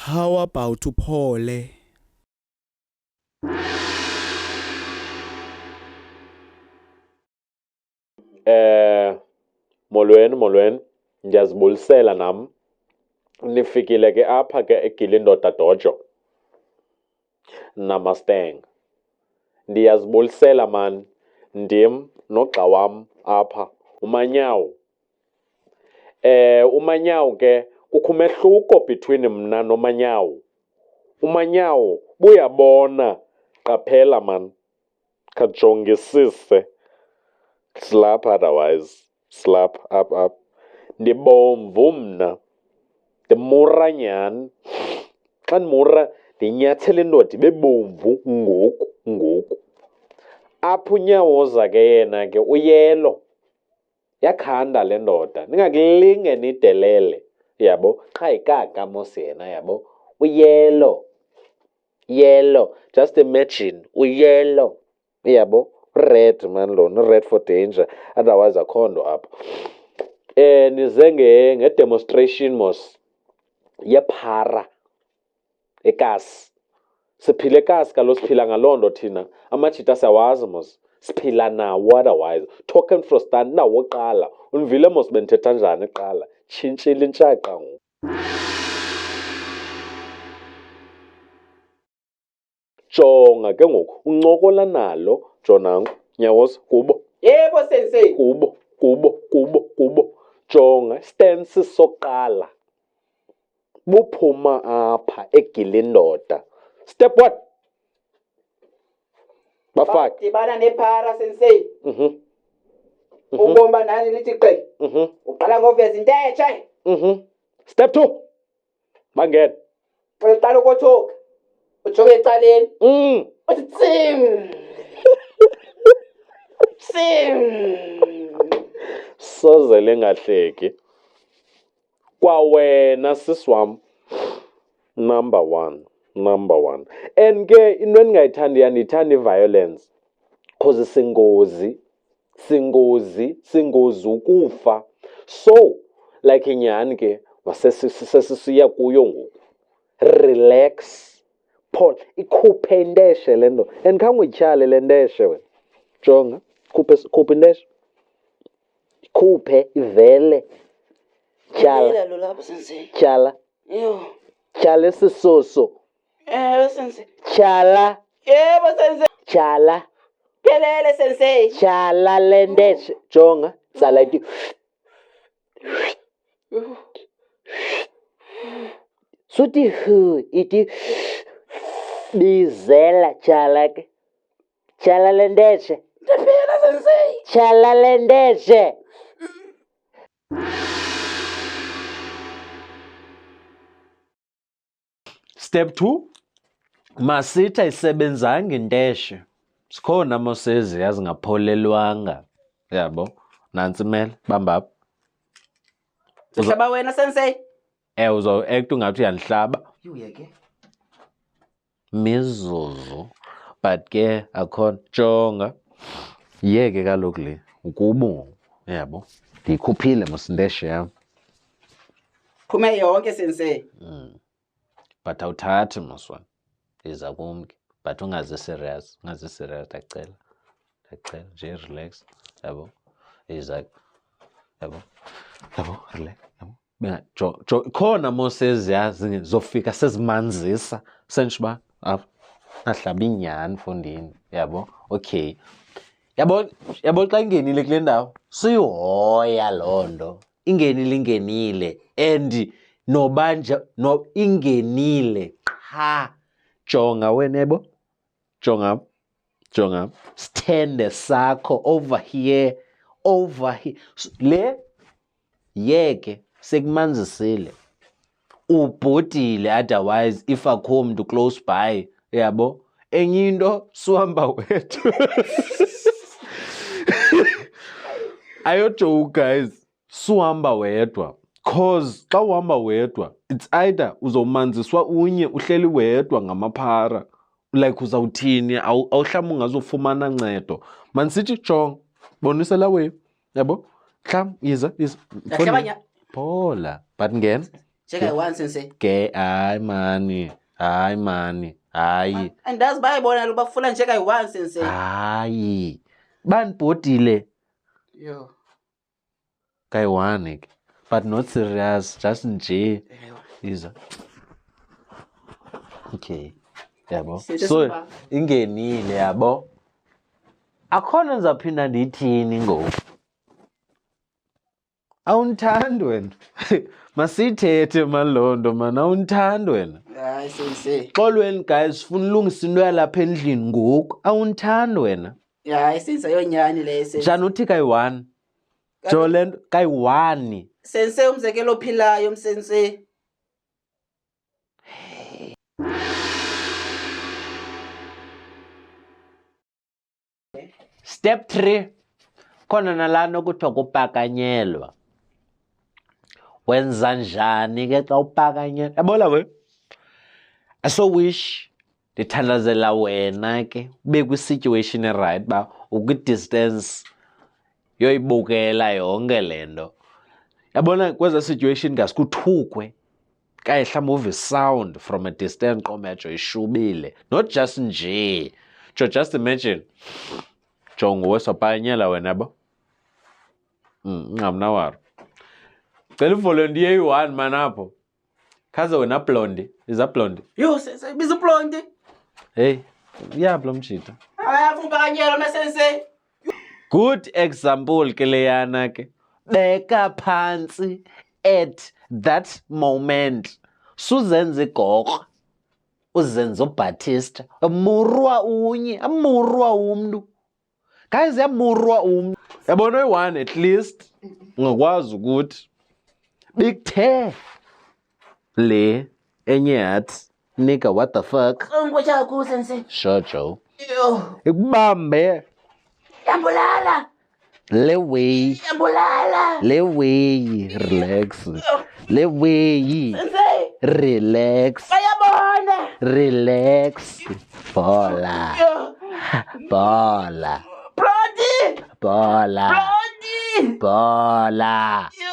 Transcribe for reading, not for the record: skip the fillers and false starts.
How about Uphole? Molweni, ndiyazibulisela nam. Nifikile ke apha ke eGilindoda dojo. Namasteng. Ndiyazibulisela man. Ndim nogxa wam apha, uManyawo. uManyawo ke kukho umehluko between mna noManyawo. uManyawo buyabona, qaphela man. Khajongisise. Slap otherwise. Slap up. Ndibomvu mna. Ndimura nyhani. Xa ndimura ndinyathela indoda ibe bomvu ngoku. Apho uNyawoza ke yena ke uyelo. Yakhanda le ndoda. Ningakulinge nidelele. Yabo. Qha yikaka mos yena yabo. Uyelo. Just imagine. Uyelo. Yabo. Red man lona. Red for danger. Otherwise akho nto apho. Nize nge-demonstration mos. Yephara. Ekasi. Siphila ekasi kaloku siphila ngaloo nto thina. Amajita siyawazi mos. Siphila nawo otherwise. Talking from stand nawo oqala. Univile mos bendithetha njani kuqala. Tshintshile intshaqa ngoku. Jonga ke ngoku. Uncokola nalo. Jonango. Nyawoza. Kubo. Yebo Sensei. Kubo. Jonga. Stance soqala. Buphuma apha eGilindoda. Step 1. Bafake. Dibana nephara Sensei. Ubomba nani lithi qe. Uqala ngoveza intetshe. Step 2. Bangena. Uqala ukothoka. Ujoke ecaleni. Uthi tsim. Soze lengahleki. Kwawena siswam. Number one. And ke into endingayithandi andiyithandi violence. Cause singozi ukufa. So like inyani ke masesisiya kuyo ngoku. Relax. Paul ikhuphe indeshe lento. And khange uyityhale le ndeshe wena. Jonga, khuphe indeshe. Ikhuphe ivele. Tyala lo lapha Sensei. Tyala. Yo. Tyala isisoso. Sensei. Tyala. Yebo Sensei. Tyala. Phelele Sensei. Tyala le ndeshe. Jonga, tsala iti. Suthi iti bizela tyala ke. Tyala le ndeshe. Ndiphela Sensei. Tyala le ndeshe. Step 2. Masitha isebenzanga inteshe. Sikhona mosezi yazingapholelwanga. Yabo. Nansi mele bamba. Uhlaba wena Sensei. Uzo act ungathi uyanihlaba. Uyeke. Mizuzu. But ke akhona jonga. Yeke kaloku le. Ukubu. Yabo. Ndikhuphile mosindeshe yam. Phume yonke Sensei. But awuthathi moswana. Iza kumke. But ungaze serious. Ndacela. Nje relax. Yabo. Iza. Yabo. Relax. Yabo. Khona mosezi yazi zofika sezimanzisa. Sentshuba apha. Nahlaba inyani mfondini. Yabo. Okay. Yabo xa ingenile kule ndawo. Siyihoya loo nto. Ingenile. And nobanja ingenile qha. Jonga wena yebo. Jonga. Stand sakho over here. Le yeke sekumanzisile. Ubhodile otherwise if akho umuntu close by, yabo. Enye into suhamba wedwa. Ayojoke guys. Suhamba wedwa. Cause xa uhamba wedwa, it's either uzomanziswa unye uhleli wedwa ngamaphara. Like uzawuthini awuhlamba ungazofumana ncedo. Manisithi jonga. Bonisela we. Yabo. Hlam iza. Yahlabanya. Phola. But ngena. Cheka yi-1 sensei. Ke hayi mani. Hayi. Andazi bayibona lo bafuna njeka yi-1 sensei. Hayi. Banibhodile. Yo. Kayi-1 ke. But not serious, just nje. Iza. Okay. Yabo. So ingenile yabo. Akhona ndizaphinda ndithini ngoku. Awundithandi wena. Masiyithethe malondo man, awundithandi wena. Hayi sensei. Xolweni guys, sifuna ulungisa into yalapha endlini ngoku. Awundithandi wena. Hayi sensei yonyani le sensei. Njani uthi kayi-1? Jolento kayi-1. Sensei umzekelo ophilayo umsensei. Step 3. Khona nalana kuthiwa kupakanyelwa. Wenza njani ke xa upakanyelwa? Yabona we? So wish ndithandazela wena ke ube kwi-situation right ba ukwi-distance yoyibukela yonke le nto. Yabona kweza situation ngasikuthukwe kayihla movie sound from a distance qomejo ishubile. Not just nje. Just imagine. Jongo wesopanyela wena ba. Ngamnawaro. Cela volunteer yi-1 man apho. Khaze wena blonde. Is that blonde? Yo sensei biza blonde. Hey, uyaphi lo mjita? Ayafu upakanyelwa sensei. Good example ke leyana ke. Beka phansi at that moment. Suzenza igokra. Uzenza uBaptista. Amurwa unye, amurwa umntu. Guys, yamurwa umntu. Yabona yi-1 at least ngakwazi ukuthi bikuthe le enye yathi nigga what the fuck. Ngikwacha kakhulu sensei. Sure Joe. Yo. Ikubambe. Yambulala. Le way. Yambulala. Le way. Relax. Le way. Sensei. Relax. Bayabona. Relax. Bola. Yo. Bola. Blondie. Bola. Blondie. Bola. Yo.